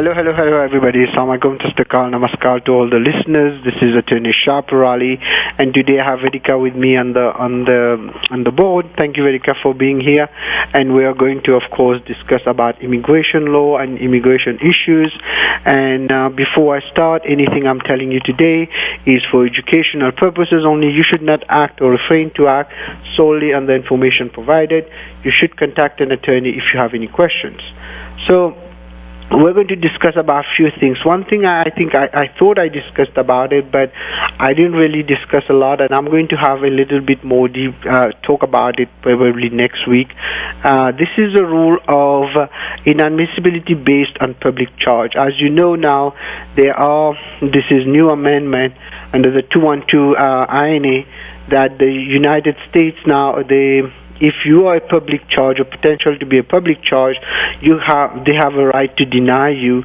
Hello, everybody. Assalamualaikum, tastakal, namaskar to all the listeners. This is attorney Shah Peerally, and today I have Vedika with me on the board. Thank you, Vedika, for being here. And we are going to, of course, discuss about immigration law and immigration issues. And before I start, anything I'm telling you today is for educational purposes only. You should not act or refrain to act solely on the information provided. You should contact an attorney if you have any questions. So we're going to discuss about a few things. One thing I thought I discussed about it, but I didn't really discuss a lot, and I'm going to have a little bit more deep talk about it probably next week. This is a rule of inadmissibility based on public charge. As you know now, this is new amendment under the 212 INA that the United States now, if you are a public charge or potential to be a public charge, they have a right to deny you,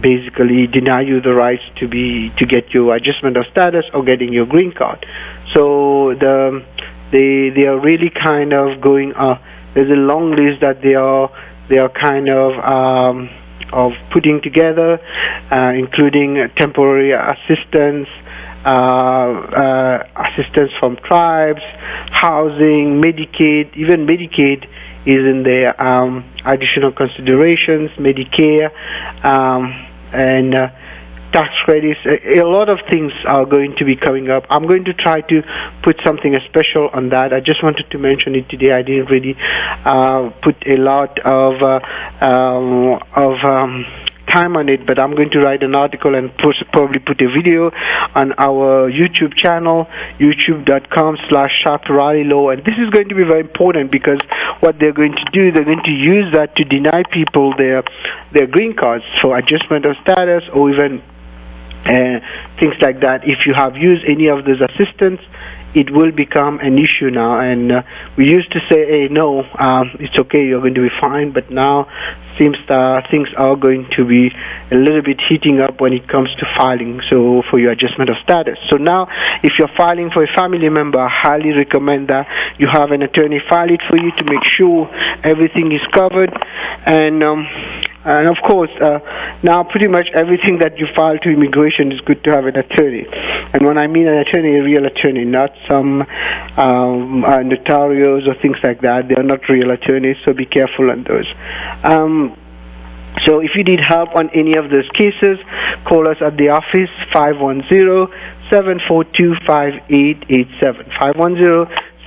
basically deny you the rights to get your adjustment of status or getting your green card. So they are really kind of going. There's a long list that they are kind of putting together, including temporary assistance. Assistance from tribes, housing, Medicaid, even Medicaid is in there, additional considerations, Medicare, and tax credits. A lot of things are going to be coming up. I'm going to try to put something special on that. I just wanted to mention it today. I didn't really put a lot of time on it, but I'm going to write an article and probably put a video on our YouTube channel, youtube.com/Shah Peerally Law. And this is going to be very important because what they're going to do, they're going to use that to deny people their green cards for adjustment of status or even things like that. If you have used any of those assistance, it will become an issue now. And we used to say, hey, no, it's okay, you're going to be fine, but now seems that things are going to be a little bit heating up when it comes to filing for your adjustment of status. So now, if you're filing for a family member, I highly recommend that you have an attorney file it for you to make sure everything is covered. And of course, now pretty much everything that you file to immigration is good to have an attorney. And when I mean an attorney, a real attorney, not some notarios or things like that. They are not real attorneys, so be careful on those. So if you need help on any of those cases, call us at the office, 510-742-5887.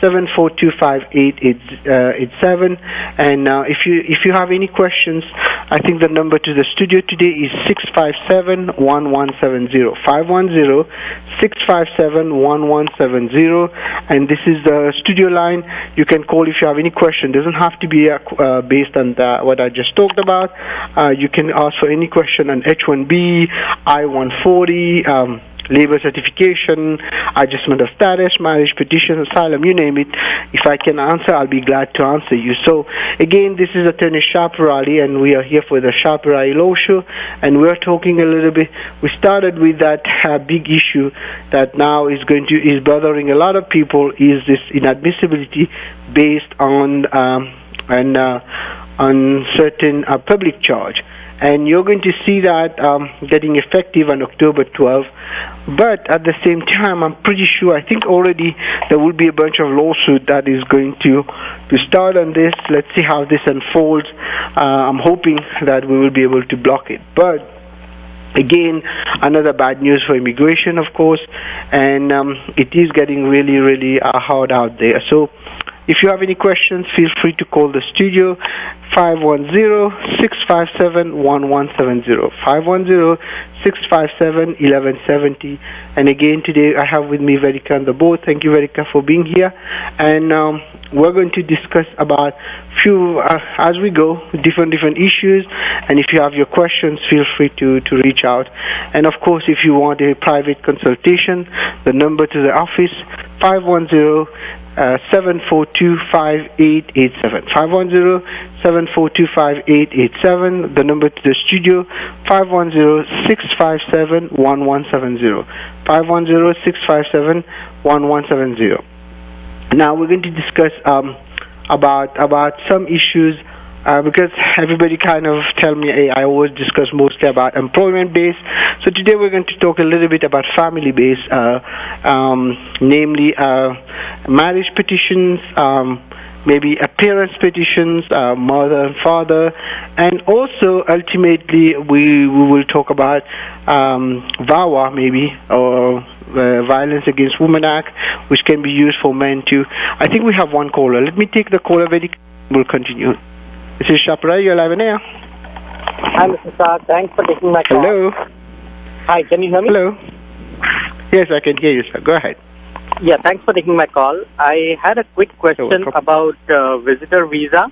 510-742-5887. And if you have any questions, I think the number to the studio today is 657-1170. 510-657-1170. And this is the studio line. You can call if you have any question. Doesn't have to be based on what I just talked about. You can ask for any question on H1B, I-140, labor certification, adjustment of status, marriage petition, asylum, you name it. If I can answer, I'll be glad to answer you. So again, this is attorney Shah Peerally, and we are here for the Shah Peerally Law Show, and we're talking a little bit. We started with that big issue that now is bothering a lot of people, is this inadmissibility based on certain public charge. And you're going to see that getting effective on October 12th. But at the same time, I'm pretty sure, I think already there will be a bunch of lawsuit that is going to start on this. Let's see how this unfolds. I'm hoping that we will be able to block it. But again, another bad news for immigration, of course, and it is getting really, really hard out there. So if you have any questions, feel free to call the studio, 510-657-1170, 510-657-1170. And again, today I have with me Vedika on the board. Thank you, Vedika, for being here. And we're going to discuss about few, as we go, different issues. And if you have your questions, feel free to reach out. And of course, if you want a private consultation, the number to the office, 510-742-5887. 510-742-5887. The number to the studio, 510-657-1170. 510-657-1170. Now we're going to discuss about some issues because everybody kind of tell me, hey, I always discuss mostly about employment based. So today we're going to talk a little bit about family based, namely marriage petitions, maybe appearance petitions, mother and father, and also ultimately we will talk about VAWA maybe, or Violence Against Women Act, which can be used for men too. I think we have one caller. Let me take the caller very. We'll continue. This is Shah Peerally. You're live on air. Hi, Mr. Shah. Thanks for taking my call. Hello. Hi, can you hear me? Hello. Yes, I can hear you, sir. Go ahead. Yeah, thanks for taking my call. I had a quick question about visitor visa.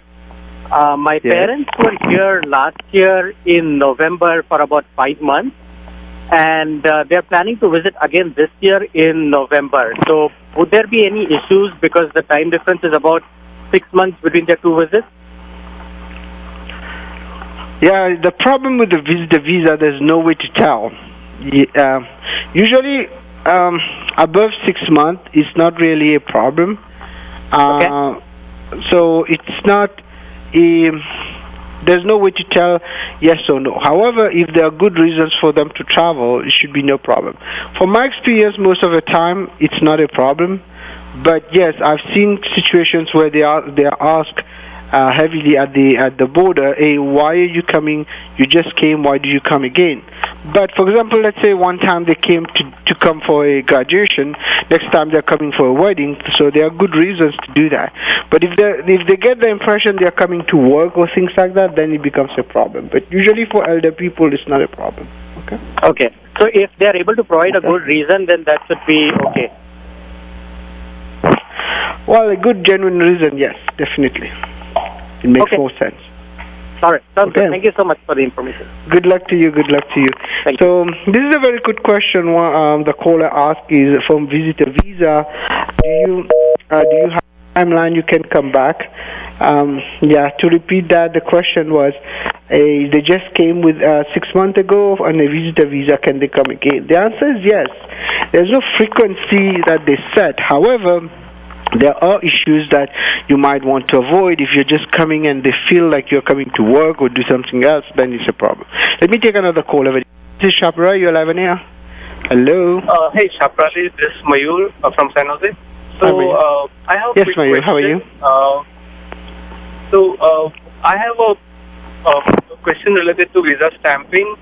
My parents were here last year in November for about 5 months, and they're planning to visit again this year in November. So would there be any issues because the time difference is about 6 months between their two visits? Yeah, the problem with the visitor visa, there's no way to tell. Usually, above 6 months, it's not really a problem. So it's not there's no way to tell yes or no. However, if there are good reasons for them to travel, it should be no problem. From my experience, most of the time, it's not a problem. But yes, I've seen situations where they are asked heavily at the border, hey, why are you coming? You just came, why do you come again? But for example, let's say one time they came to come for a graduation, next time they're coming for a wedding, so there are good reasons to do that. But if they get the impression they're coming to work or things like that, then it becomes a problem. But usually for elder people, it's not a problem. Okay? Okay. So if they're able to provide a good reason, then that should be okay. Well, a good, genuine reason, yes, definitely. It makes more sense. All right. Sounds good. Thank you so much for the information. Good luck to you. Good luck to you. Thank you. This is a very good question. The caller asked is from visitor visa. Do you have a timeline you can come back? To repeat that, the question was, they just came with 6 months ago on a visitor visa. Can they come again? The answer is yes. There's no frequency that they set. However, there are issues that you might want to avoid. If you're just coming and they feel like you're coming to work or do something else, then it's a problem. Let me take another call. This is Shah Peerally. You're live on air. Hello. Hey, Shah Peerally. This is Mayur from San Jose. So I have a quick Mayur. question. How are you? I have a question related to visa stamping.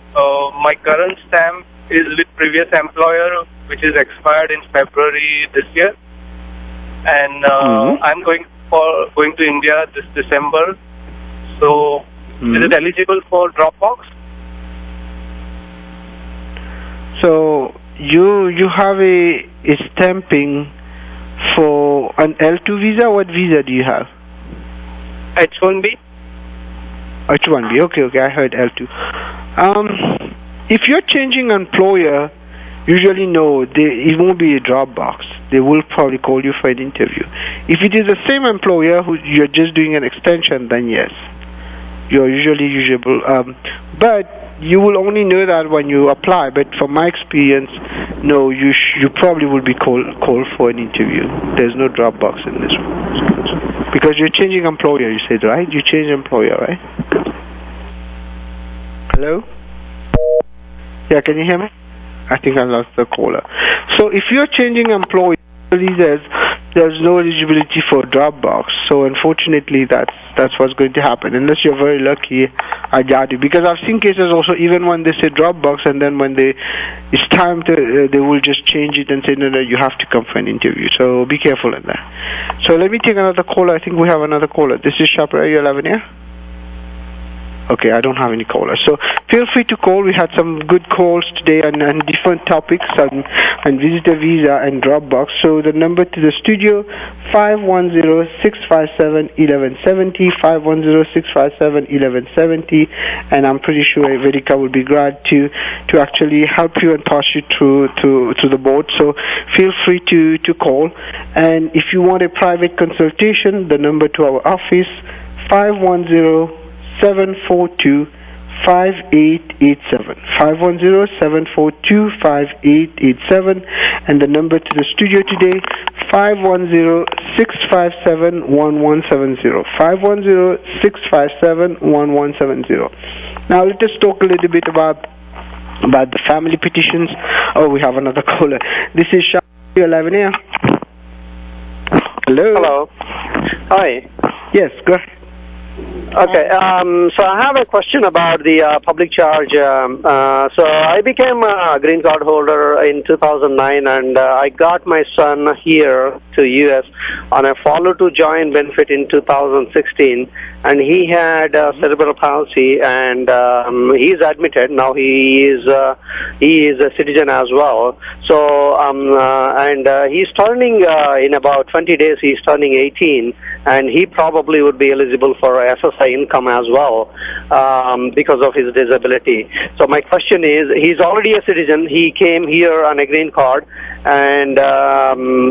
My current stamp is with previous employer, which is expired in February this year. And I'm going to India this December. So, is it eligible for Dropbox? So you have a stamping for an L2 visa. What visa do you have? H1B. H1B. Okay. I heard L2. If you're changing employer, usually no, it won't be a Dropbox. They will probably call you for an interview. If it is the same employer who you're just doing an extension, then yes, you're usually usable. But you will only know that when you apply. But from my experience, no, you probably will be called for an interview. There's no Dropbox in this one because you're changing employer. You said, right? You change employer, right? Hello? Yeah, can you hear me? I think I lost the caller. So if you're changing employer, there's no eligibility for Dropbox. So unfortunately, that's what's going to happen. Unless you're very lucky, I doubt it. Because I've seen cases also, even when they say Dropbox, and then when it's time to, they will just change it and say, no, you have to come for an interview. So be careful in that. So let me take another caller. I think we have another caller. This is Shah Peerally. You're live on air? Okay, I don't have any callers. So feel free to call. We had some good calls today on different topics on visitor visa and Dropbox. So the number to the studio, 510-657-1170, 510-657-1170. And I'm pretty sure Vedika will be glad to actually help you and pass you through to the board. So feel free to call. And if you want a private consultation, the number to our office, 510-742-5655, 5887. 510-742-5887. And the number to the studio today, 510-657-1170. 510-657-1170. Now let us talk a little bit about the family petitions. Oh, we have another caller. This is Shah Peerally here. Hello. Hello. Hi. Yes, go ahead. Okay, so I have a question about the public charge. So I became a green card holder in 2009, and I got my son here to U.S. on a follow-to-join benefit in 2016, and he had cerebral palsy, and he's admitted. Now he is a citizen as well. So and he's turning in about 20 days. He's turning 18, and he probably would be eligible for SSI income as well because of his disability. So my question is, he's already a citizen. He came here on a green card, and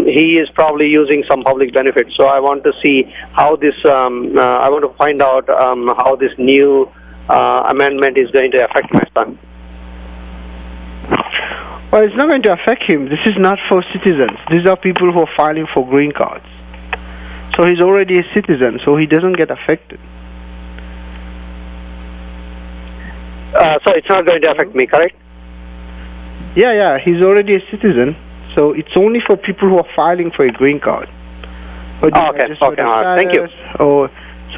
he is probably using some public benefits. So I want to see how this, I want to find out how this new amendment is going to affect my son. Well, it's not going to affect him. This is not for citizens. These are people who are filing for green cards. So he's already a citizen, so he doesn't get affected. So it's not going to affect me, correct? Yeah, he's already a citizen, so it's only for people who are filing for a green card. Okay, thank you. So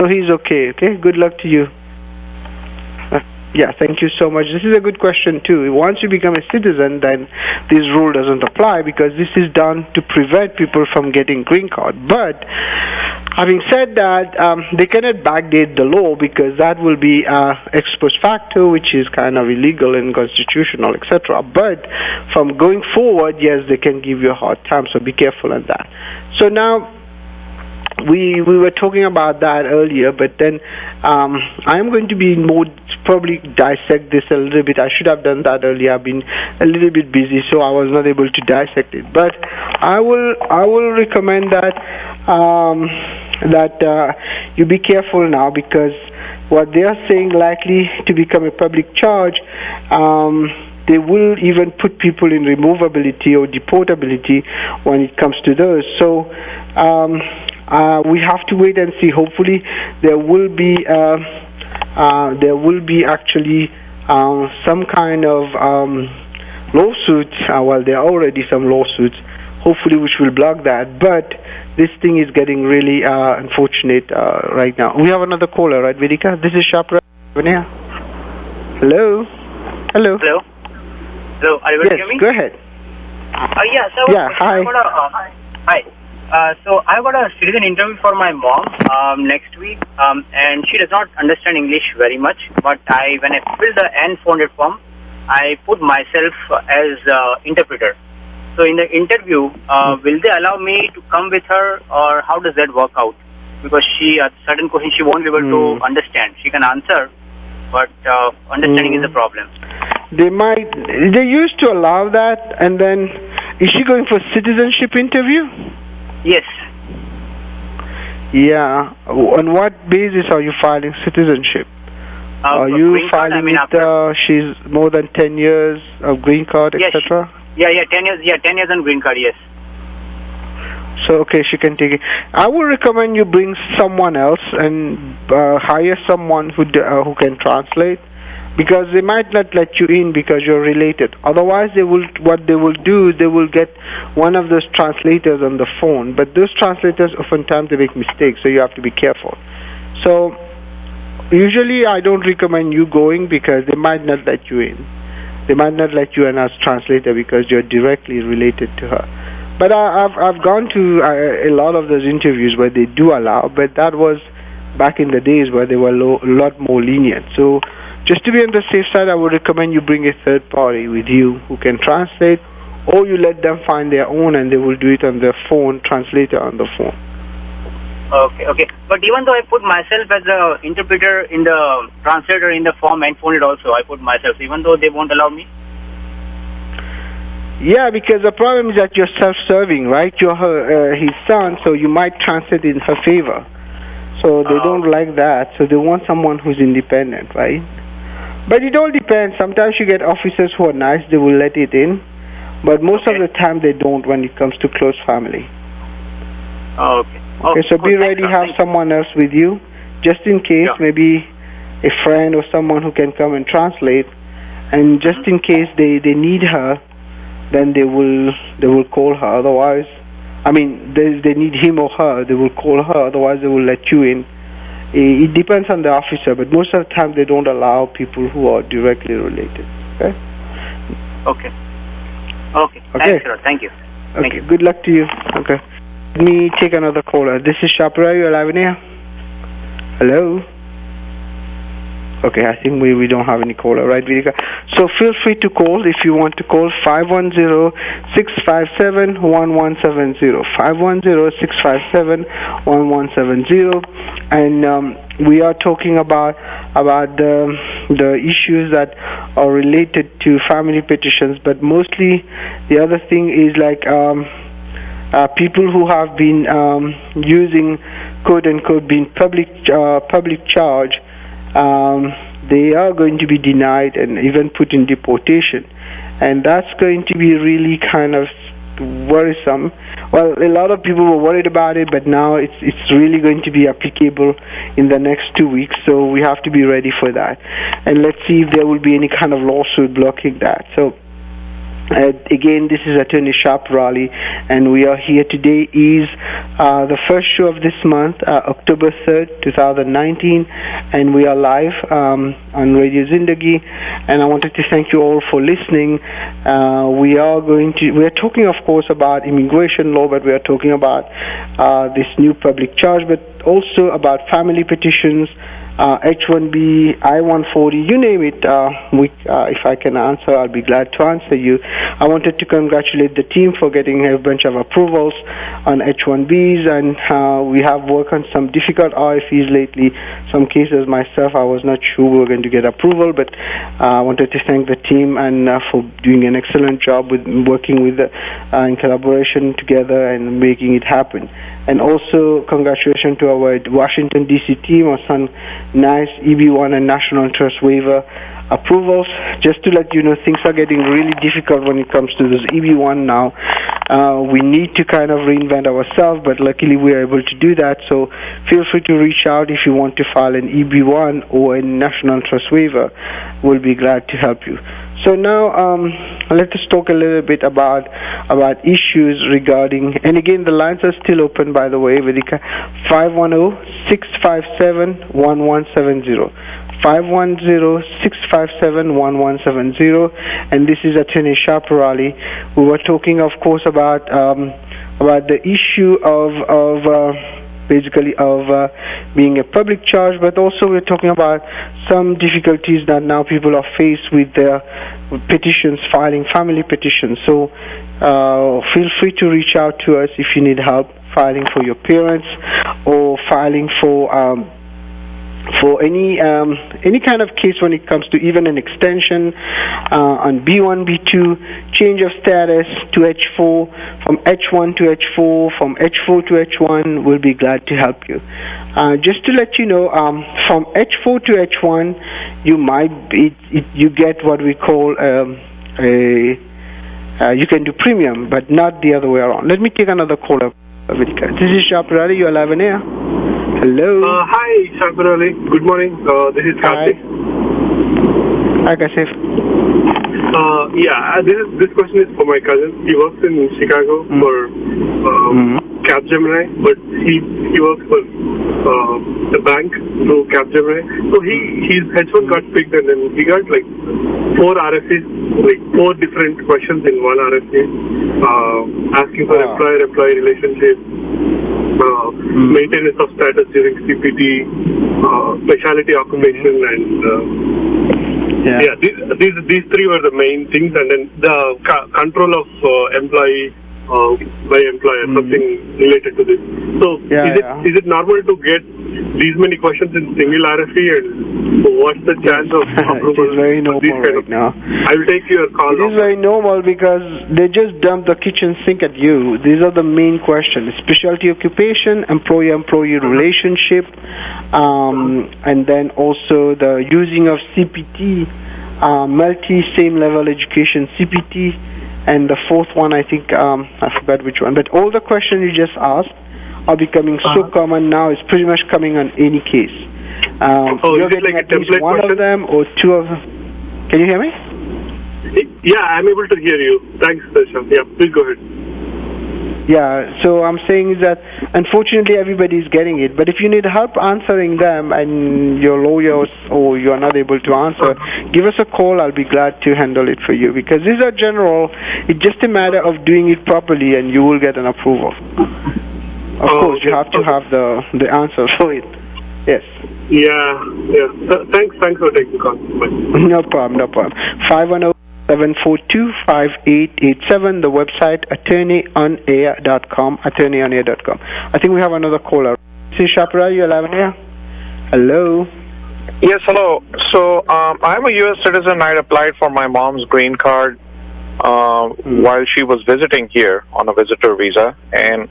he's okay, Good luck to you. Yeah, thank you so much. This is a good question too. Once you become a citizen, then this rule doesn't apply because this is done to prevent people from getting green card. But having said that, they cannot backdate the law because that will be ex post facto, which is kind of illegal and unconstitutional, etc. But from going forward, yes, they can give you a hard time. So be careful on that. So now, we were talking about that earlier, but then I am going to be more probably dissect this a little bit. I should have done that earlier. I've been a little bit busy, so I was not able to dissect it. But I will recommend that you be careful now, because what they are saying likely to become a public charge. They will even put people in removability or deportability when it comes to those. So we have to wait and see. Hopefully, there will be actually some kind of lawsuits. Well, there are already some lawsuits, hopefully, which will block that. But this thing is getting really unfortunate right now. We have another caller, right, Vedika? This is Shah Peerally. Hello. Hello. Hello. Are you able to hear me? Go ahead. Hi. Hi. So I got a citizen interview for my mom next week, and she does not understand English very much. But when I filled the N400 form, I put myself as interpreter. So in the interview, will they allow me to come with her, or how does that work out? Because certain questions she won't be able to understand. She can answer, but understanding is a problem. They used to allow that, and then is she going for citizenship interview? Yes. Yeah. On what basis are you filing citizenship? Are you filing with she's more than 10 years of green card, etc.? Yeah, 10 years. Yeah, 10 years on green card. Yes. So okay, she can take it. I would recommend you bring someone else and hire someone who can translate, because they might not let you in because you're related. Otherwise, what they will do, they will get one of those translators on the phone. But those translators, oftentimes, they make mistakes, so you have to be careful. So usually, I don't recommend you going because they might not let you in. They might not let you in as translator because you're directly related to her. But I've gone to a lot of those interviews where they do allow, but that was back in the days where they were a lot more lenient. So just to be on the safe side, I would recommend you bring a third party with you who can translate, or you let them find their own and they will do it on their phone, translator on the phone. Okay. But even though I put myself as the interpreter in the translator in the form and phone it also, I put myself, even though they won't allow me? Yeah, because the problem is that you're self-serving, right? You're his son, so you might translate in her favor. So they don't like that. So they want someone who's independent, right? But it all depends. Sometimes you get officers who are nice, they will let it in. But most of the time they don't when it comes to close family. Okay. Okay, so be ready, have someone else with you, just in case, maybe a friend or someone who can come and translate. And just in case they need her, then they will call her. Otherwise, I mean, they need him or her, they will call her. Otherwise, they will let you in. It depends on the officer, but most of the time they don't allow people who are directly related. Okay. Okay. Okay. Thanks, sir. Thank you. Okay. Thank you. Good luck to you. Okay. Let me take another caller. This is Shah Peerally. You're live in here. Hello. Okay, I think we don't have any caller, right, Vidika? So feel free to call if you want to call 510-657-1170. 510-657-1170. And we are talking about the issues that are related to family petitions, but mostly the other thing is like people who have been using quote unquote being public charge. They are going to be denied and even put in deportation, and that's going to be really kind of worrisome. Well, a lot of people were worried about it, but now it's really going to be applicable in the next 2 weeks, so we have to be ready for that. And let's see if there will be any kind of lawsuit blocking that. So again, this is Attorney Shah Peerally, and we are here today. Is the first show of this month, October 3rd, 2019, and we are live on Radio Zindagi. And I wanted to thank you all for listening. We are talking, of course, about immigration law, but we are talking about this new public charge, but also about family petitions, H1B, I-140, you name it. If I can answer, I'll be glad to answer you. I wanted to congratulate the team for getting a bunch of approvals on H1Bs, and we have worked on some difficult RFEs lately. Some cases myself, I was not sure we were going to get approval, but I wanted to thank the team and for doing an excellent job with working with in collaboration together and making it happen. And also congratulations to our Washington DC team on some nice EB1 and national interest waiver approvals. Just to let you know, things are getting really difficult when it comes to this EB1 now. We need to kind of reinvent ourselves, but luckily we are able to do that. So feel free to reach out if you want to file an EB1 or a national interest waiver. We'll be glad to help you. So now let us talk a little bit about issues regarding, and again the lines are still open, by the way, Vedika. 510-657-1170. 510-657-1170, and this is Attorney Shah Peerally. We were talking, of course, about the issue of being a public charge, but also we're talking about some difficulties that now people are faced with their petitions, filing family petitions. So feel free to reach out to us if you need help filing for your parents or filing for any kind of case when it comes to even an extension on B1, B2, change of status to H4, from H1 to H4, from H4 to H1, we'll be glad to help you. Just to let you know, from H4 to H1, you get what we call you can do premium, but not the other way around. Let me take another caller. This is Shah Peerally. You're live in air. Hello. Hi, Shah Peerally. Good morning. This is Karthik. Hi, Kasif. This question is for my cousin. He works in Chicago for Capgemini, but he works for the bank through Capgemini. So his H1 got picked, and then he got like 4 RFCs, like 4 different questions in one RFC, asking for employer-employee relationship, maintenance of status during CPT, specialty occupation, and these 3 were the main things, and then the control of employee by employer, something related to this. So is it normal to get these many questions in single RFE, and what's the chance of approval? It is very normal right now. I will take your call. It is very normal because they just dump the kitchen sink at you. These are the main questions: specialty occupation, employer-employee relationship, and then also the using of CPT, multi-same level education CPT, and the fourth one I think I forgot which one. But all the questions you just asked are becoming so common now. It's pretty much coming on any case. You're getting like at least one question? of them or two of them. Can you hear me? Yeah, I'm able to hear you. Thanks, Shah. Yeah, please go ahead. Yeah, so I'm saying is that unfortunately everybody is getting it, but if you need help answering them and your lawyers or you are not able to answer, give us a call. I'll be glad to handle it for you, because these are general. It's just a matter of doing it properly and you will get an approval. Of course, you have to have the answer for it. Yes. Yeah. Thanks for taking the call. Bye. No problem. 510-742-5887. The website attorneyonair.com. Attorneyonair.com. I think we have another caller. This is Shah Peerally, you're live on air. Hello. Yes, hello. So I'm a U.S. citizen. I applied for my mom's green card while she was visiting here on a visitor visa, and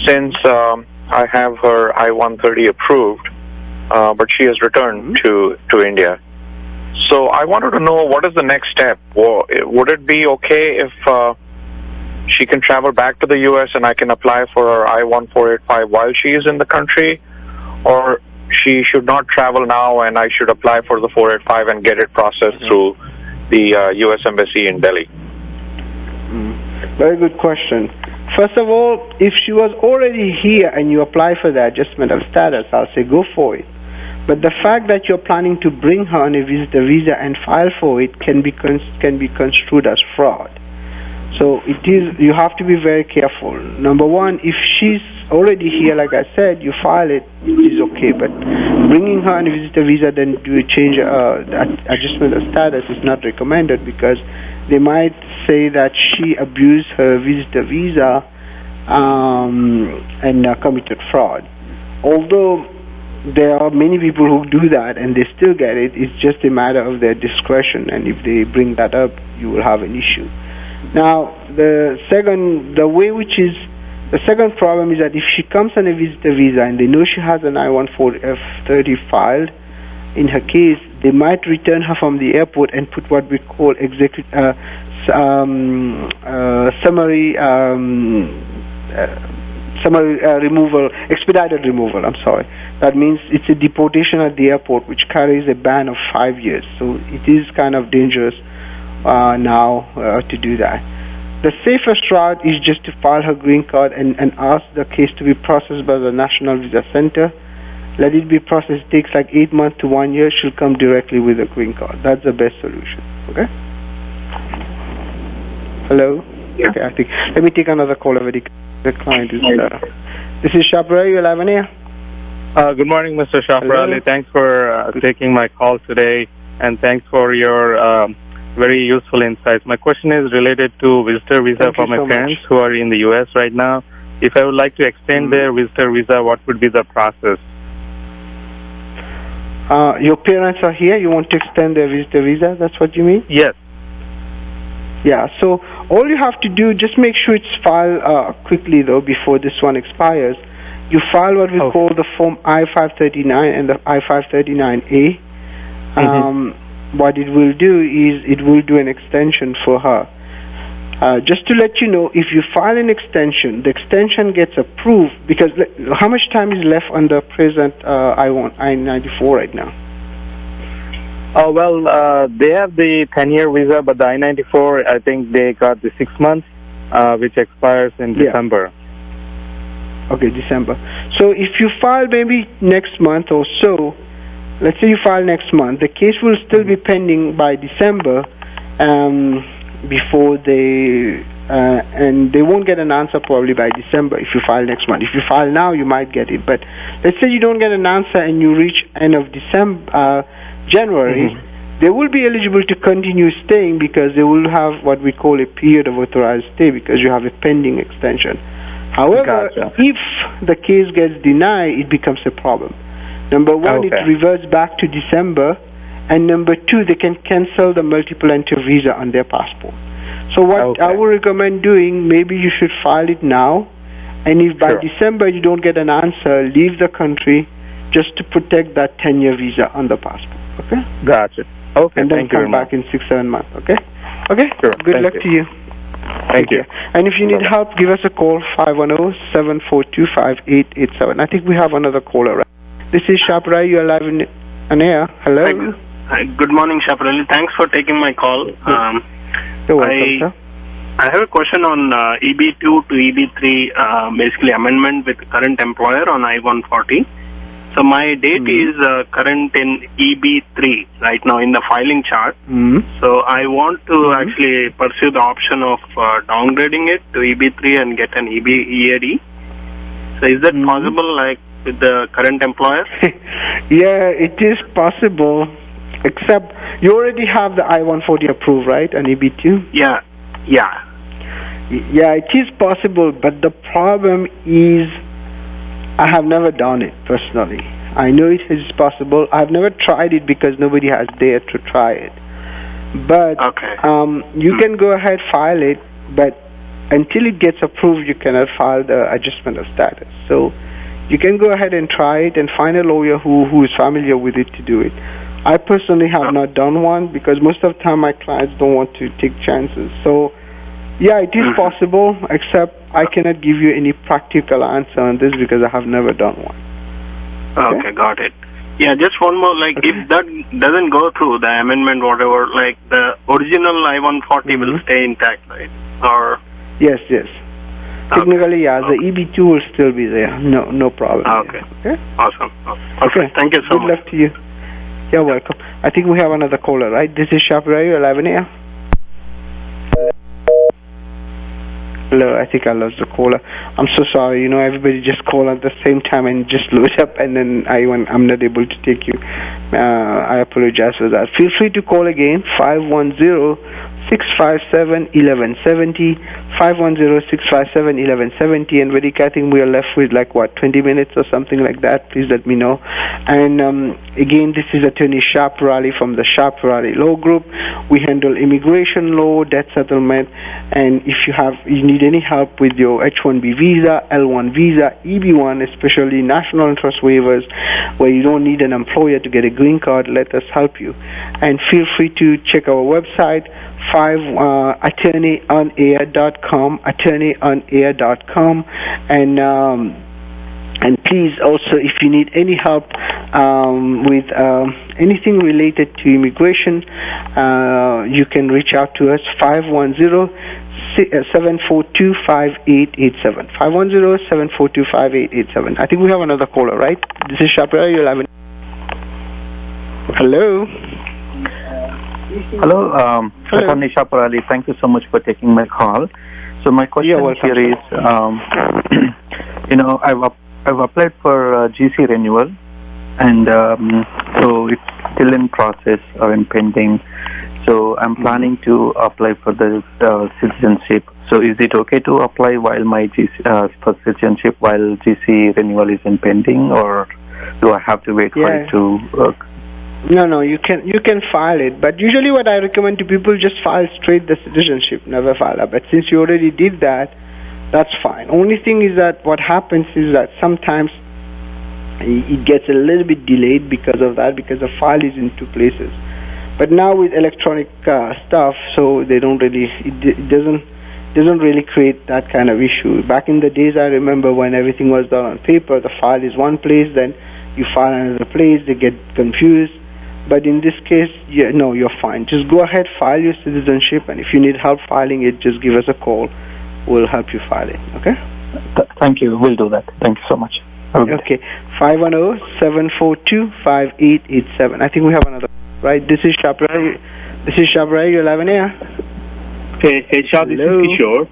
since I have her I-130 approved, but she has returned to India. So I wanted to know, what is the next step? Would it be okay if she can travel back to the U.S. and I can apply for her I-1485 while she is in the country? Or she should not travel now and I should apply for the 485 and get it processed through the U.S. Embassy in Delhi? Very good question. First of all, if she was already here and you apply for the adjustment of status, I'll say go for it. But the fact that you're planning to bring her on a visitor visa and file for it can be construed as fraud. So you have to be very careful. Number one, if she's already here, like I said, you file it, it is okay. But bringing her on a visitor visa, then do a change adjustment of status is not recommended, because they might say that she abused her visitor visa and committed fraud. Although there are many people who do that and they still get it, it's just a matter of their discretion, and if they bring that up, you will have an issue. Now, the second problem is that if she comes on a visitor visa and they know she has an I-1430 filed, in her case, they might return her from the airport and put what we call expedited removal. I'm sorry. That means it's a deportation at the airport, which carries a ban of 5 years. So it is kind of dangerous now to do that. The safest route is just to file her green card and ask the case to be processed by the National Visa Center. Let it be processed. It takes like 8 months to 1 year. She'll come directly with a green card. That's the best solution. Okay? Hello? Yeah. Okay, I think. Let me take another call over. The client is This is Shah Peerally, you're live on air. Good morning, Mr. Shah Peerally. Thanks for taking my call today, and thanks for your very useful insights. My question is related to visitor visa for my parents who are in the U.S. right now. If I would like to extend their visitor visa, what would be the process? Your parents are here, you want to extend their visitor visa, that's what you mean? Yes. Yeah, so all you have to do, just make sure it's filed quickly though, before this one expires. You file what we call the Form I-539 and the I-539A. What it will do is, it will do an extension for her. Just to let you know, if you file an extension, the extension gets approved, because how much time is left on the present I-94 right now? They have the 10-year visa, but the I-94, I think they got the 6 months, which expires in December. Okay, December. So if you file maybe next month or so, let's say you file next month, the case will still be pending by December, before and they won't get an answer probably by December if you file next month. If you file now, you might get it. But let's say you don't get an answer and you reach end of January, they will be eligible to continue staying because they will have what we call a period of authorized stay because you have a pending extension. However, if the case gets denied, it becomes a problem. Number one, it reverts back to December, and number two, they can cancel the multiple entry visa on their passport. So what I would recommend doing, maybe you should file it now, and if by December you don't get an answer, leave the country just to protect that 10-year visa on the passport. Okay? Gotcha. Okay, and then come back in 6-7 months. Okay? Okay? Sure. Good luck to you. Thank you. And if you need help, give us a call, 510-742-5887. I think we have another caller. Right? This is Shah Peerally. You're live on air. Hello. Hi. Good morning, Shah Peerally. Thanks for taking my call. You're welcome, sir. I have a question on EB2 to EB3, basically amendment with current employer on I-140. So my date is current in EB3 right now in the filing chart. So I want to actually pursue the option of downgrading it to EB3 and get an EAD. So is that possible, like with the current employer? Yeah, it is possible, except you already have the I-140 approved, right, and EB2? Yeah. Yeah, it is possible, but the problem is I have never done it personally. I know it is possible. I've never tried it because nobody has dared to try it. But you can go ahead, file it, but until it gets approved, you cannot file the adjustment of status. So you can go ahead and try it and find a lawyer who is familiar with it to do it. I personally have not done one because most of the time my clients don't want to take chances. So, yeah, it is possible, except I cannot give you any practical answer on this because I have never done one. Okay, got it. Yeah, just one more, like if that doesn't go through, the amendment, whatever, like the original I-140 will stay intact, right? Or Yes. Technically, yeah, the EB2 will still be there. No problem. Okay. Awesome. Okay. Thank you so much. Good luck to you. You're welcome. I think we have another caller, right? This is Shah Peerally, live on air. Hello, I think I lost the caller. I'm so sorry. Everybody just call at the same time and just load up, and then I'm not able to take you. I apologize for that. Feel free to call again, 510-657-1170, 510-657-1170, and I think we are left with 20 minutes or something like that. Please let me know. And again, this is Attorney Shah Peerally from the Shah Peerally Law Group. We handle immigration law, debt settlement, and if you need any help with your H1B visa, L1 visa, EB1, especially national interest waivers, where you don't need an employer to get a green card, let us help you. And feel free to check our website, attorneyonair.com, attorneyonair.com, and please also, if you need any help with anything related to immigration, you can reach out to us, 510-742-5887, 510-742-5887. I think we have another caller, right? This is Shah Peerally. You'll have an... Hello. Hello, Attorney Shah Peerally. Thank you so much for taking my call. So my question here is, I've applied for GC renewal, and so it's still in process or in pending. So I'm planning to apply for the citizenship. So is it okay to apply while my for citizenship while GC renewal is in pending, or do I have to wait for it to? No, you can file it, but usually what I recommend to people, just file straight the citizenship, never file it. But since you already did that, that's fine. Only thing is that what happens is that sometimes it gets a little bit delayed because of that, because the file is in two places. But now with electronic stuff, so they don't really, it doesn't really create that kind of issue. Back in the days, I remember when everything was done on paper, the file is one place, then you file another place, they get confused. But in this case, you're fine. Just go ahead, file your citizenship, and if you need help filing it, just give us a call. We'll help you file it, okay? Thank you. We'll do that. Thank you so much. Okay. 510-742-5887. I think we have another, right? This is Shah Peerally. You're live on air. Hey, Shah, this is Kishore.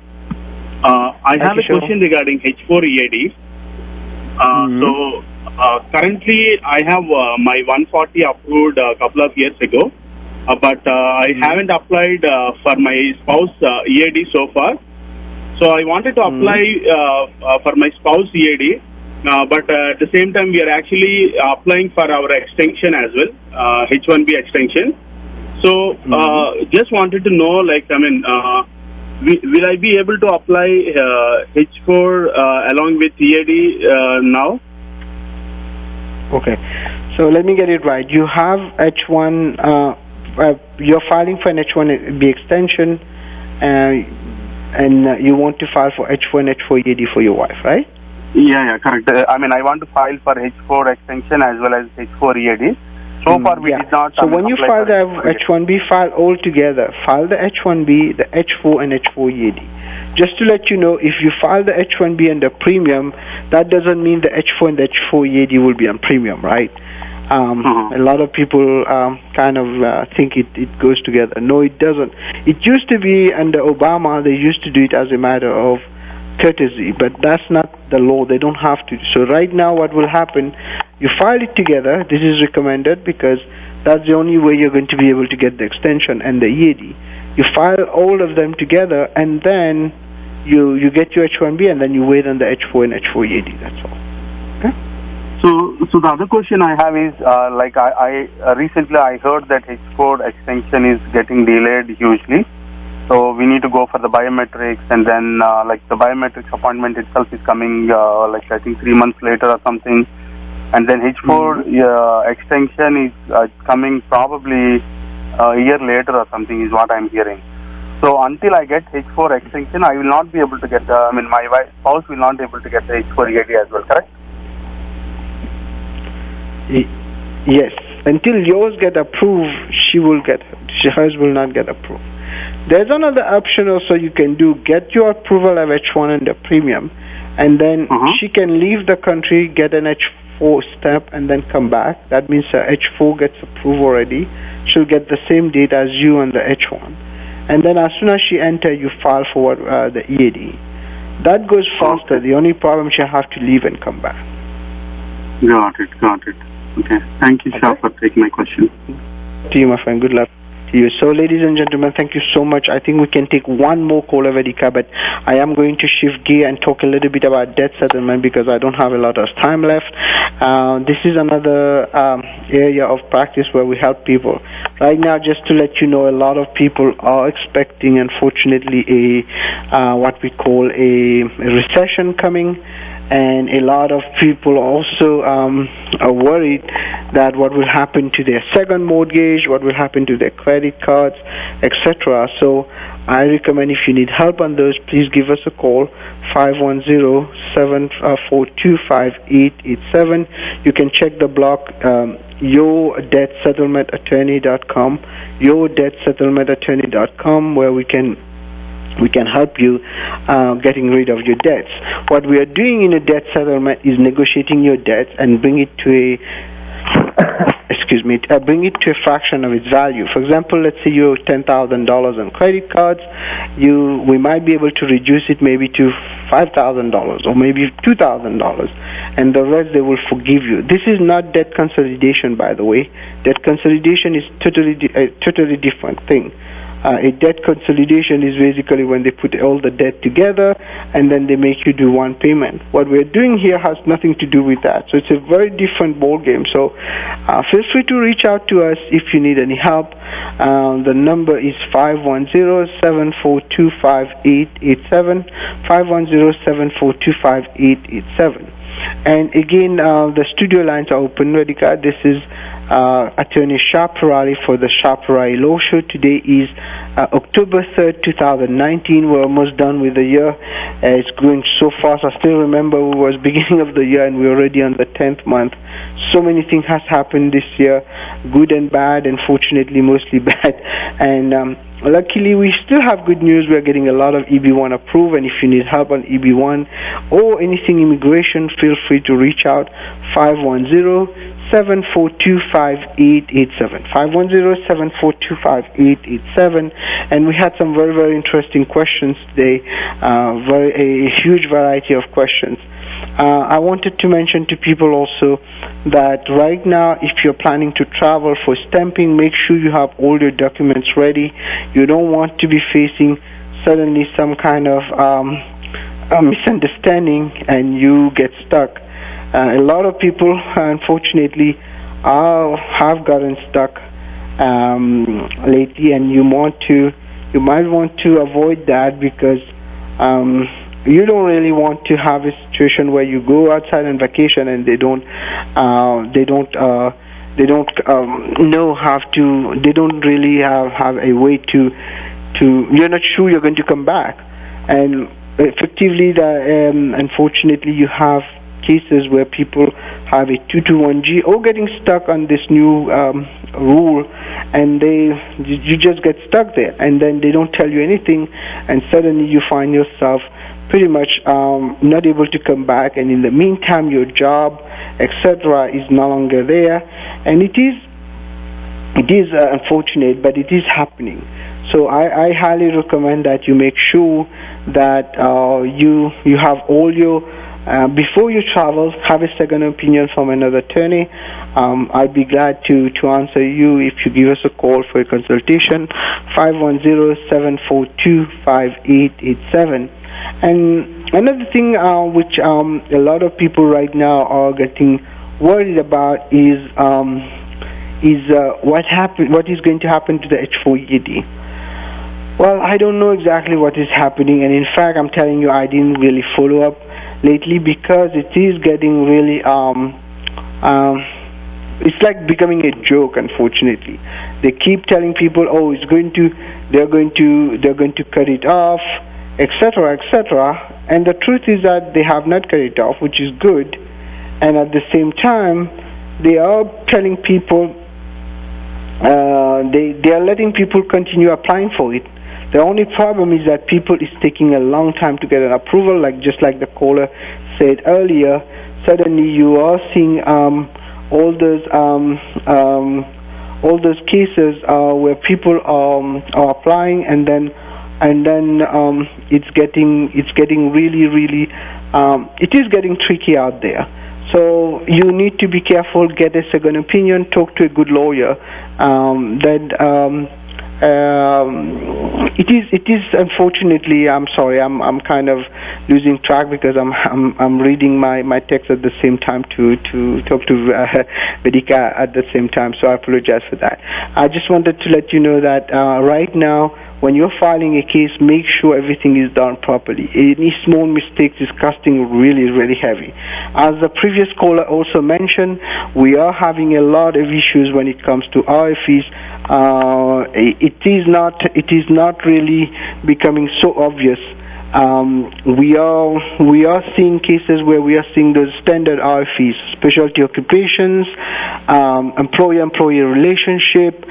I have a question regarding H4 EAD. So, currently, I have my 140 approved a couple of years ago. but I haven't applied for my spouse EAD so far. So I wanted to apply for my spouse EAD, but at the same time we are actually applying for our extension as well, H1B extension. So just wanted to know, like, I mean, will I be able to apply H4 along with EAD now? Okay, so let me get it right. You have H1, you're filing for an H1B extension, and you want to file for H4 and H4 EAD for your wife, right? Yeah, correct. I mean, I want to file for H4 extension as well as H4 EAD. So far, we did not. So when you file the H1B, file all together. File the H1B, the H4, and H4 EAD. Just to let you know, if you file the H1B and the premium, that doesn't mean the H4 and the H4 EAD will be on premium, right? A lot of people kind of think it goes together. No, it doesn't. It used to be under Obama, they used to do it as a matter of courtesy, but that's not the law. They don't have to. So right now what will happen, you file it together. This is recommended because that's the only way you're going to be able to get the extension and the EAD. You file all of them together, and then you get your H1B, and then you wait on the H4 and H4 EAD. That's all. Okay? So the other question I have is, like I recently I heard that H4 extension is getting delayed hugely. So we need to go for the biometrics, and then like the biometrics appointment itself is coming like I think 3 months later or something, and then H4 extension is coming probably a year later or something is what I'm hearing. So until I get H4 extension, I will not be able to get the, I mean my spouse will not be able to get the H4 EAD as well, correct? Yes. Until yours get approved, hers will not get approved. There's another option also you can do. Get your approval of H1 and the premium, and then she can leave the country, get an H4 stamp, and then come back. That means her H4 gets approved already. She'll get the same date as you on the H1. And then as soon as she enters, you file for the EAD. That goes faster. The only problem, she'll have to leave and come back. Got it. Okay. Thank you, Shah, for taking my question. To you, my friend. Good luck to you. So, ladies and gentlemen, thank you so much. I think we can take one more caller, Vedika, but I am going to shift gear and talk a little bit about debt settlement because I don't have a lot of time left. This is another area of practice where we help people. Right now, just to let you know, a lot of people are expecting, unfortunately, what we call a recession coming. And a lot of people also are worried that what will happen to their second mortgage, what will happen to their credit cards, etc. So I recommend if you need help on those, please give us a call, 510-742-5887. You can check the blog, yourdebtsettlementattorney.com, yourdebtsettlementattorney.com, where we can help you getting rid of your debts. What we are doing in a debt settlement is negotiating your debts and bring it to a bring it to a fraction of its value. For example, let's say you owe $10,000 on credit cards. We might be able to reduce it maybe to $5,000 or maybe $2,000, and the rest they will forgive you. This is not debt consolidation, by the way. Debt consolidation is a totally different thing. A debt consolidation is basically when they put all the debt together and then they make you do one payment. What we're doing here has nothing to do with that. So it's a very different ball game. So feel free to reach out to us if you need any help. The number is 510-742-5887, 510-742-5887. And again, the studio lines are open, Vedika. This is Attorney Shah Peerally for the Shah Peerally Law Show. Today is October 3rd, 2019. We're almost done with the year. It's going so fast. I still remember it was beginning of the year and we're already on the 10th month. So many things has happened this year, good and bad, and fortunately mostly bad. And luckily, we still have good news. We're getting a lot of EB1 approved, and if you need help on EB1 or anything immigration, feel free to reach out, 510-742-5887, 510-742-5887. And we had some very, very interesting questions today, a huge variety of questions. I wanted to mention to people also that right now, if you're planning to travel for stamping, make sure you have all your documents ready. You don't want to be facing suddenly some kind of a misunderstanding and you get stuck. A lot of people, unfortunately, have gotten stuck lately, and you might want to avoid that, because you don't really want to have a situation where you go outside on vacation and they don't know how to. They don't really have a way to. You're not sure you're going to come back, and effectively, unfortunately, you have cases where people have a 221G or getting stuck on this new rule, and you just get stuck there, and then they don't tell you anything, and suddenly you find yourself pretty much not able to come back, and in the meantime your job, etc., is no longer there, and it is unfortunate, but it is happening. So I highly recommend that you make sure that you have all your before you travel, have a second opinion from another attorney. I'll be glad to answer you if you give us a call for a consultation, 510-742-5887. And another thing which a lot of people right now are getting worried about is what is going to happen to the H4 EAD. Well, I don't know exactly what is happening, and in fact, I'm telling you, I didn't really follow up lately, because it is getting really it's like becoming a joke. Unfortunately, they keep telling people, oh, they're going to cut it off, etc., etc., and the truth is that they have not cut it off, which is good, and at the same time they are telling people they are letting people continue applying for it. The only problem is that people is taking a long time to get an approval, just like the caller said earlier. Suddenly you are seeing all those cases where people are applying, and then it's getting really it is getting tricky out there. So you need to be careful, get a second opinion, talk to a good lawyer. It is unfortunately, I'm sorry, I'm kind of losing track, because I'm reading my text at the same time to talk to Vedika at the same time, so I apologize for that. I just wanted to let you know that right now, when you're filing a case, make sure everything is done properly. Any small mistakes is costing really heavy. As the previous caller also mentioned, we are having a lot of issues when it comes to RFEs. It is not really becoming so obvious. We are seeing cases where we are seeing those standard RFEs, specialty occupations, employer-employee relationship,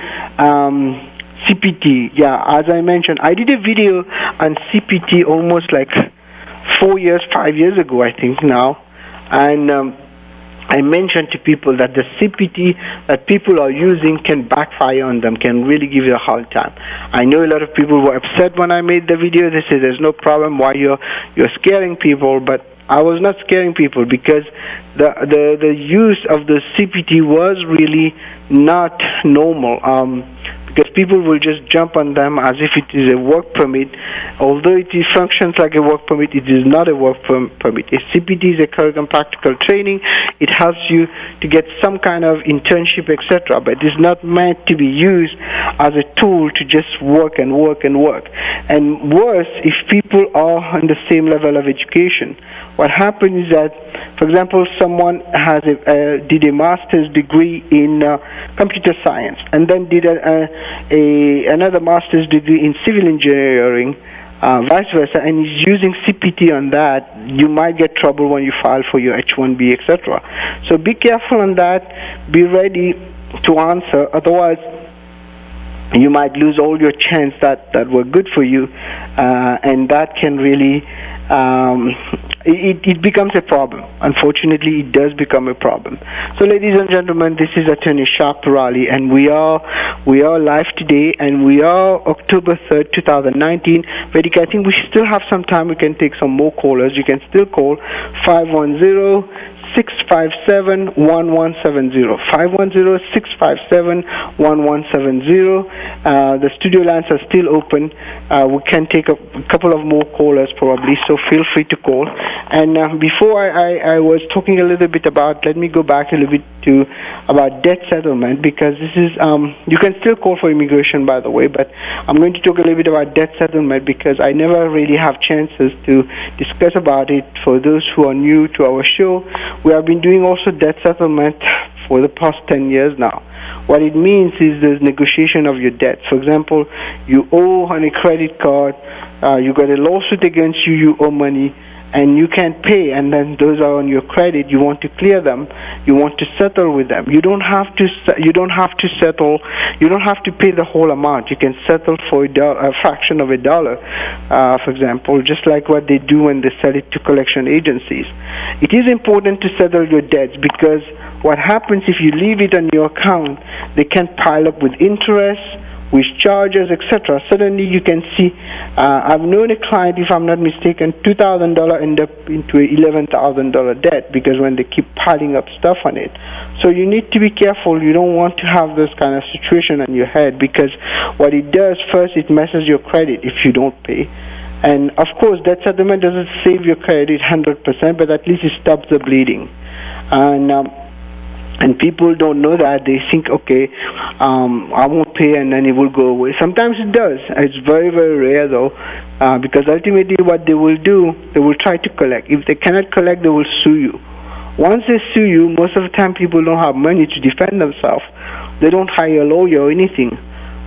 CPT. Yeah, as I mentioned, I did a video on CPT almost like 5 years ago, I think now, and I mentioned to people that the CPT that people are using can backfire on them, can really give you a hard time. I know a lot of people were upset when I made the video. They said, there's no problem, why you're scaring people, but I was not scaring people, because the use of the CPT was really not normal. Because people will just jump on them as if it is a work permit. Although it functions like a work permit, it is not a work permit. A CPT is a curriculum practical training. It helps you to get some kind of internship, etc. But it is not meant to be used as a tool to just work and work and work. And worse, if people are on the same level of education. What happens is that, for example, someone has did a master's degree in computer science, and then did another master's degree in civil engineering, vice versa, and is using CPT on that. You might get trouble when you file for your H1B, etc. So be careful on that. Be ready to answer. Otherwise, you might lose all your chance that were good for you, and that can really it becomes a problem. Unfortunately, it does become a problem. So, ladies and gentlemen, this is Attorney Shah Peerally, and we are live today, and we are October 3rd, 2019. Vedika, I think we still have some time. We can take some more callers. You can still call 510 510-657-1170. 510-657-1170. The studio lines are still open. We can take a couple of more callers probably, so feel free to call. And before I was talking a little bit about, let me go back a little bit to about debt settlement, because this is, you can still call for immigration, by the way, but I'm going to talk a little bit about debt settlement because I never really have chances to discuss about it. For those who are new to our show, we have been doing also debt settlement for the past 10 years now. What it means is there's negotiation of your debt. For example, you owe on a credit card, you got a lawsuit against you, you owe money, and you can't pay, and then those are on your credit. You want to clear them. You want to settle with them. You don't have to settle. You don't have to pay the whole amount. You can settle for a fraction of a dollar, for example, just like what they do when they sell it to collection agencies. It is important to settle your debts because what happens if you leave it on your account, they can pile up with interest, with charges, etc. Suddenly you can see, I've known a client, if I'm not mistaken, $2,000 end up into a $11,000 debt because when they keep piling up stuff on it. So you need to be careful. You don't want to have this kind of situation on your head because what it does, first, it messes your credit if you don't pay. And of course, debt settlement doesn't save your credit 100%, but at least it stops the bleeding. And people don't know that. They think, okay, I won't pay and then it will go away. Sometimes it does. It's very, very rare though, because ultimately what they will do, they will try to collect. If they cannot collect, they will sue you. Once they sue you, most of the time people don't have money to defend themselves. They don't hire a lawyer or anything.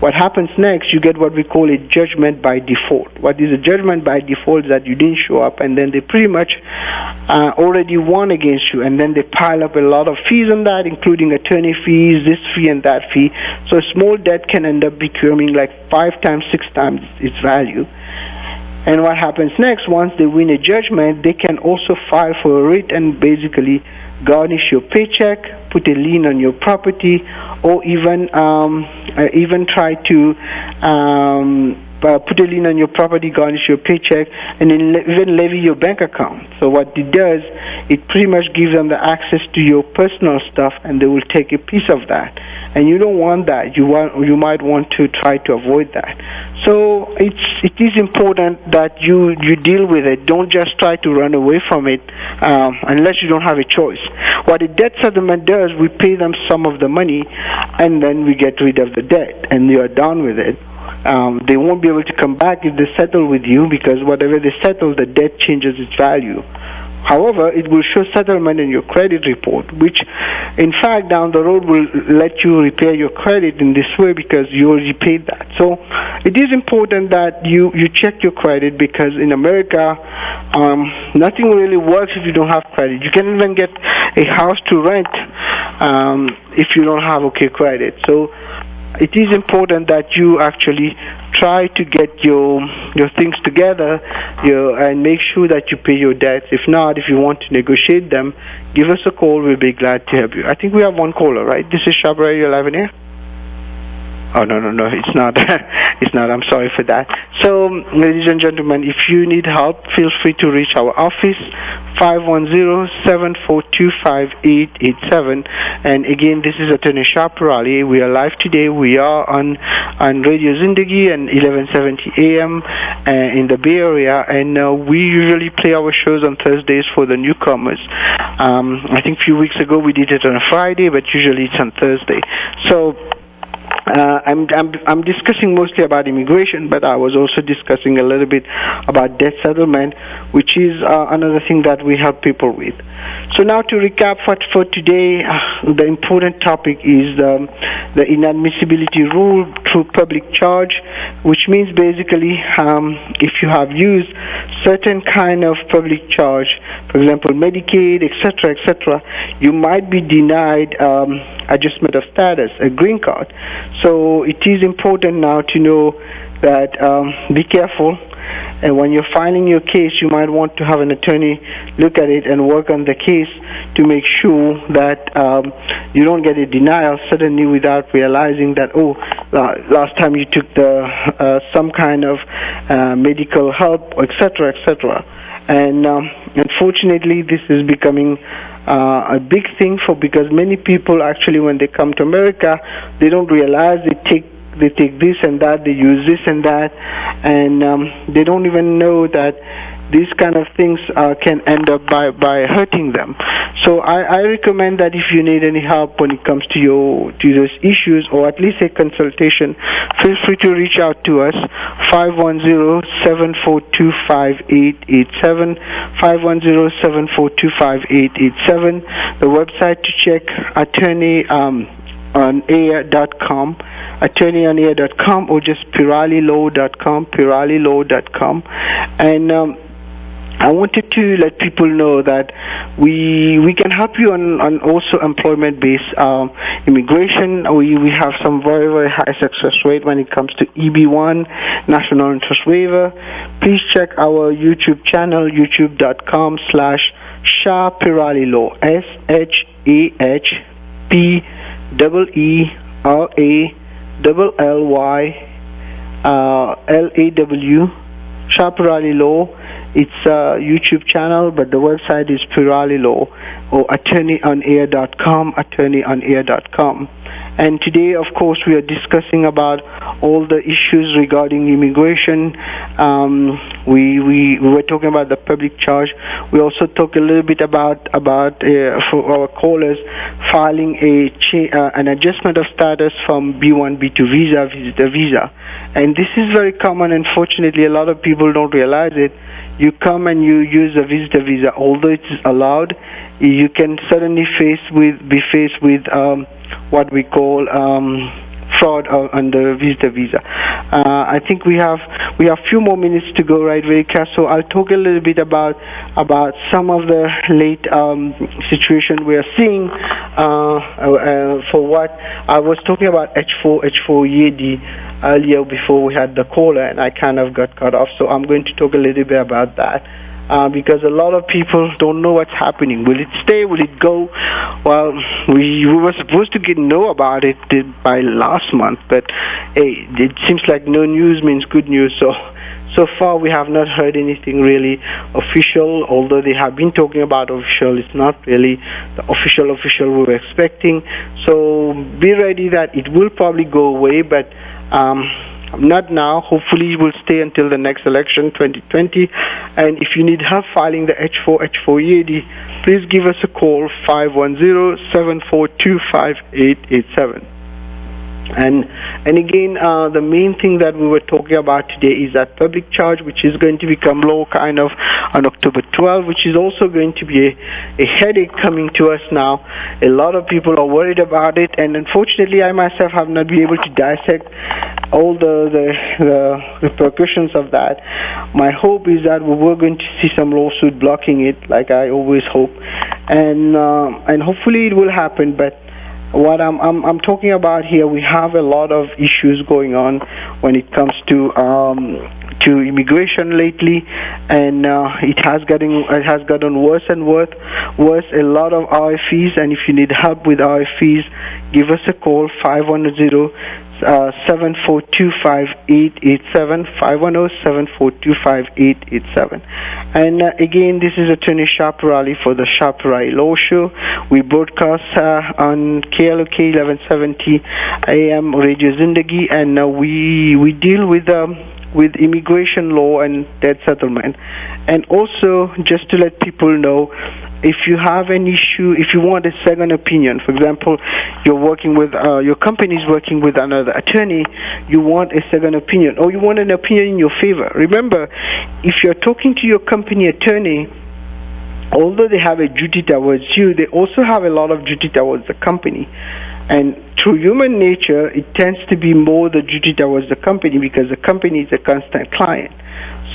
What happens next, you get what we call a judgment by default. What is a judgment by default is that you didn't show up and then they pretty much already won against you, and then they pile up a lot of fees on that, including attorney fees, this fee and that fee. So a small debt can end up becoming like 5 times, 6 times its value. And what happens next, once they win a judgment, they can also file for a writ and basically garnish your paycheck, put a lien on your property, or even try to put a lien on your property, garnish your paycheck, and then even levy your bank account. So what it does, it pretty much gives them the access to your personal stuff, and they will take a piece of that. And you don't want that. You might want to try to avoid that. So it is important that you deal with it. Don't just try to run away from it unless you don't have a choice. What a debt settlement does, we pay them some of the money, and then we get rid of the debt, and you are done with it. They won't be able to come back if they settle with you because whatever they settle, the debt changes its value. However, it will show settlement in your credit report, which in fact down the road will let you repair your credit in this way because you already paid that. So it is important that you check your credit because in America, nothing really works if you don't have credit. You can't even get a house to rent if you don't have okay credit. So it is important that you actually try to get your things together and make sure that you pay your debts. If not, if you want to negotiate them, give us a call. We'll be glad to help you. I think we have one caller, right? This is Shah Peerally, you're live in here? Oh, no, it's not. It's not. I'm sorry for that. So, ladies and gentlemen, if you need help, feel free to reach our office, 510-742-5887. And again, this is Attorney Shah Peerally. We are live today. We are on Radio Zindagi and 1170 AM in the Bay Area. And we usually play our shows on Thursdays for the newcomers. I think a few weeks ago we did it on a Friday, but usually it's on Thursday. So, I'm discussing mostly about immigration, but I was also discussing a little bit about debt settlement, which is another thing that we help people with. So now to recap for today, the important topic is the inadmissibility rule through public charge, which means basically if you have used certain kind of public charge, for example, Medicaid, etc., you might be denied adjustment of status, a green card. So it is important now to know that be careful. And when you're filing your case, you might want to have an attorney look at it and work on the case to make sure that you don't get a denial suddenly without realizing that, oh, last time you took some kind of medical help, etc., etc. And unfortunately, this is becoming a big thing because many people actually, when they come to America, they don't realize they take this and that, they use this and that, and they don't even know that these kind of things can end up by hurting them. So I recommend that if you need any help when it comes to those issues, or at least a consultation, feel free to reach out to us, 510-742-5887, 510-742-5887. The website to check, attorneyonair.com, attorneyonair.com, or just peerallylaw.com, peerallylaw.com. And I wanted to let people know that we can help you on also employment-based immigration. We have some very, very high success rate when it comes to EB1, National Interest Waiver. Please check our YouTube channel, youtube.com/Shah Peerally Law, SHAHPEERALLYLAW, Shah Peerally Law. It's a YouTube channel, but the website is Peerally Law, or attorneyonair.com, attorneyonair.com. And today, of course, we are discussing about all the issues regarding immigration. We were talking about the public charge. We also talked a little bit about for our callers, filing an adjustment of status from B1, B2 visa, visitor visa. And this is very common. Unfortunately, a lot of people don't realize it. You come and you use a visitor visa, although it is allowed, you can suddenly be faced with what we call fraud on the visitor visa. I think we have few more minutes to go, right, Vedika? So I'll talk a little bit about some of the late situation we are seeing for what I was talking about H4 EAD earlier before we had the caller, and I kind of got cut off. So I'm going to talk a little bit about that. Because a lot of people don't know what's happening. Will it stay? Will it go? Well, we were supposed to know about it by last month, but hey, it seems like no news means good news. So far we have not heard anything really official, although they have been talking about official. It's not really the official we were expecting. So be ready that it will probably go away, but not now. Hopefully it will stay until the next election, 2020. And if you need help filing the H4 EAD, please give us a call, 510-742-5887. And again, the main thing that we were talking about today is that public charge, which is going to become law kind of on October 12, which is also going to be a headache coming to us now. A lot of people are worried about it, and unfortunately I myself have not been able to dissect all the repercussions of that. My hope is that we were going to see some lawsuit blocking it, like I always hope, and hopefully it will happen. But what I'm talking about here, we have a lot of issues going on when it comes to immigration lately, and it has gotten worse and worse. A lot of RFEs, and if you need help with RFEs, give us a call, 510-742-5887, 510-742-5887. And again, this is Attorney Shah Peerally for the Shah Peerally Law Show. We broadcast on KLOK 1170 AM Radio Zindagi, and we deal with immigration law and debt settlement. And also, just to let people know, if you have an issue, if you want a second opinion, for example, you're working with, your company is working with another attorney, you want a second opinion, or you want an opinion in your favor. Remember, if you're talking to your company attorney, although they have a duty towards you, they also have a lot of duty towards the company. And through human nature, it tends to be more the duty towards the company because the company is a constant client.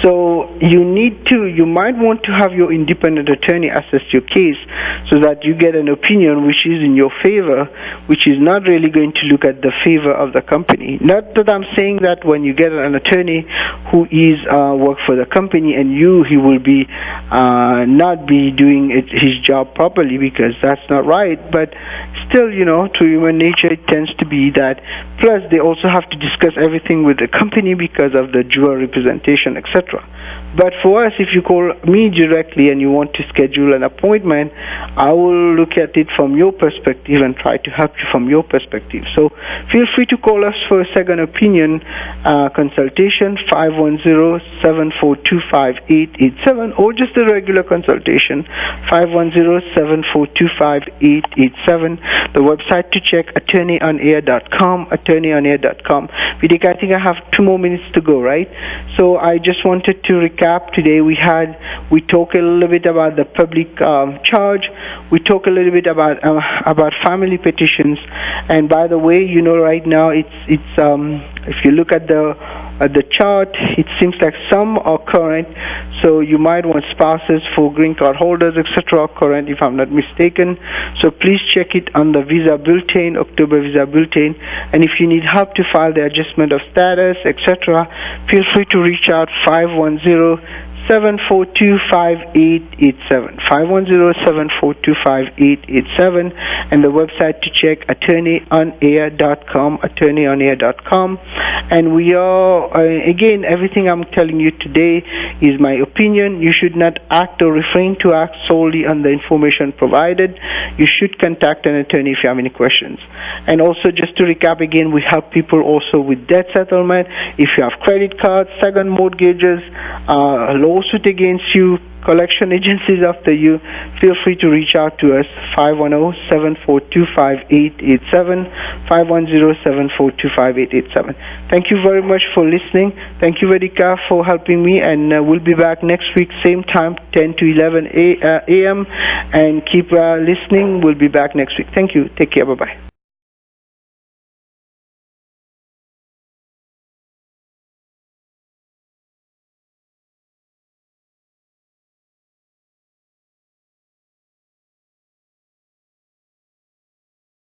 So you might want to have your independent attorney assess your case so that you get an opinion which is in your favor, which is not really going to look at the favor of the company. Not that I'm saying that when you get an attorney who is work for the company and he will be not be doing his job properly, because that's not right. But still, through human nature, it tends to be that. Plus, they also have to discuss everything with the company because of the dual representation, etc. But for us, if you call me directly and you want to schedule an appointment, I will look at it from your perspective and try to help you from your perspective. So feel free to call us for a second opinion consultation, 510-742-5887, or just a regular consultation, 510-742-5887. The website to check, attorneyonair.com, attorneyonair.com. Vidika, I think I have 2 more minutes to go, right? So I just wanted to recap. Today we talked a little bit about the public charge. We talked a little bit about family petitions. And by the way, you know, right now it's if you look at the chart, it seems like some are current, so you might want spouses for green card holders, etc. are current, if I'm not mistaken. So please check it on the visa bulletin, October visa bulletin, and if you need help to file the adjustment of status, etc., feel free to reach out, 510-742-5887, 510-742-5887, and the website to check, attorneyonair.com, attorneyonair.com. And we are, again, everything I'm telling you today is my opinion. You should not act or refrain to act solely on the information provided. You should contact an attorney if you have any questions. And also, just to recap again, we help people also with debt settlement. If you have credit cards, second mortgages, lawsuit against you, collection agencies after you, feel free to reach out to us, 510-742-5887, 510-742-5887. Thank you very much for listening. Thank you, Vedika, for helping me, and we'll be back next week, same time, 10 to 11 a.m., and keep listening. We'll be back next week. Thank you. Take care. Bye-bye.